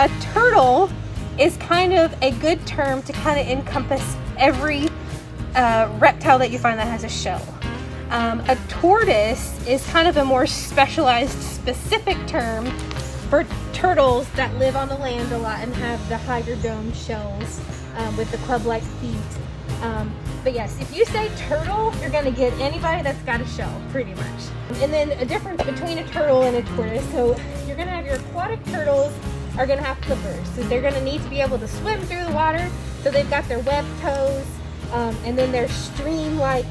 a turtle is kind of a good term to kind of encompass every reptile that you find that has a shell. A tortoise is kind of a more specialized, specific term for turtles that live on the land a lot and have the higher dome shells with the club-like feet. But yes, if you say turtle, you're going to get anybody that's got a shell, pretty much. And then a difference between a turtle and a tortoise. So you're going to have your aquatic turtles are going to have flippers. So they're going to need to be able to swim through the water. So they've got their webbed toes, and then their stream-like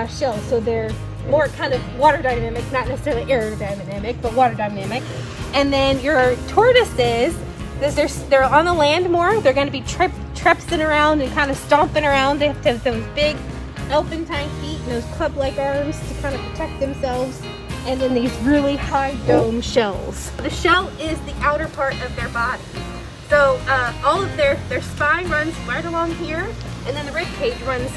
shells. So they're more kind of water dynamic, not necessarily aerodynamic, but water dynamic. And then your tortoises, they're on the land more. They're going to be trepsing around and kind of stomping around. They have to have those big elephantine feet and those club-like arms to kind of protect themselves. And then these really high dome shells. The shell is the outer part of their body. So all of their spine runs right along here, and then the rib cage runs,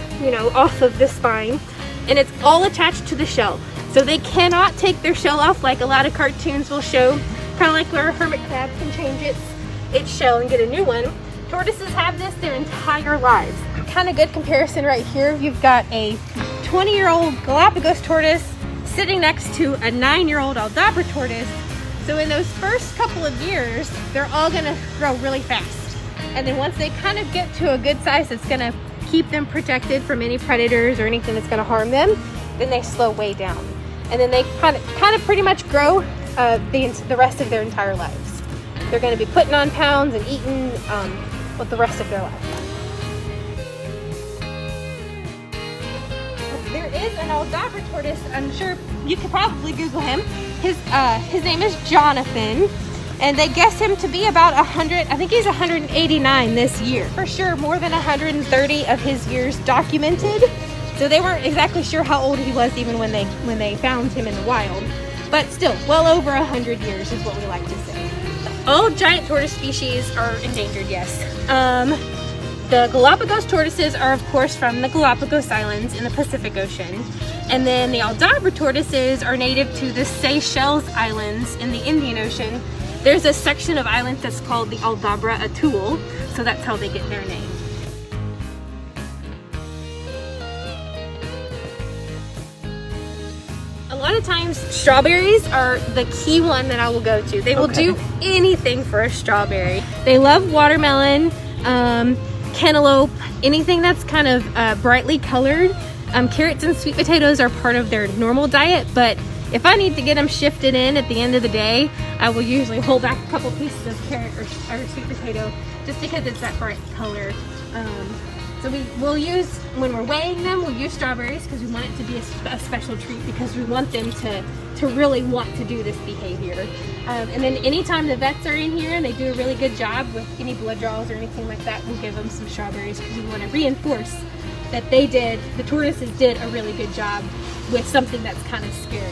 off of the spine, and it's all attached to the shell. So they cannot take their shell off like a lot of cartoons will show, kind of like where a hermit crab can change its shell and get a new one. Tortoises have this their entire lives. Kind of good comparison right here. You've got a 20-year-old Galapagos tortoise sitting next to a 9-year-old Aldabra tortoise. So in those first couple of years, they're all gonna grow really fast. And then once they kind of get to a good size that's gonna keep them protected from any predators or anything that's gonna harm them, then they slow way down. And then they kind of pretty much grow the rest of their entire lives. They're gonna be putting on pounds and eating with the rest of their life. There is an Aldabra tortoise. I'm sure you could probably Google him. His name is Jonathan, and they guess him to be about 100. I think he's 189 this year. For sure, more than 130 of his years documented. So they weren't exactly sure how old he was even when they found him in the wild. But still, well over 100 years is what we like to say. All giant tortoise species are endangered, yes. The Galapagos tortoises are, of course, from the Galapagos Islands in the Pacific Ocean. And then the Aldabra tortoises are native to the Seychelles Islands in the Indian Ocean. There's a section of islands that's called the Aldabra Atoll, so that's how they get their name. A lot of times, strawberries are the key one that I will go to. They will do anything for a strawberry. They love watermelon, cantaloupe, anything that's kind of brightly colored. Carrots and sweet potatoes are part of their normal diet, but if I need to get them shifted in at the end of the day, I will usually hold back a couple pieces of carrot or sweet potato just because it's that bright color. So we'll use, when we're weighing them, we'll use strawberries because we want it to be a special treat, because we want them to really want to do this behavior. And then anytime the vets are in here and they do a really good job with any blood draws or anything like that, we'll give them some strawberries because we want to reinforce that the tortoises did a really good job with something that's kind of scary.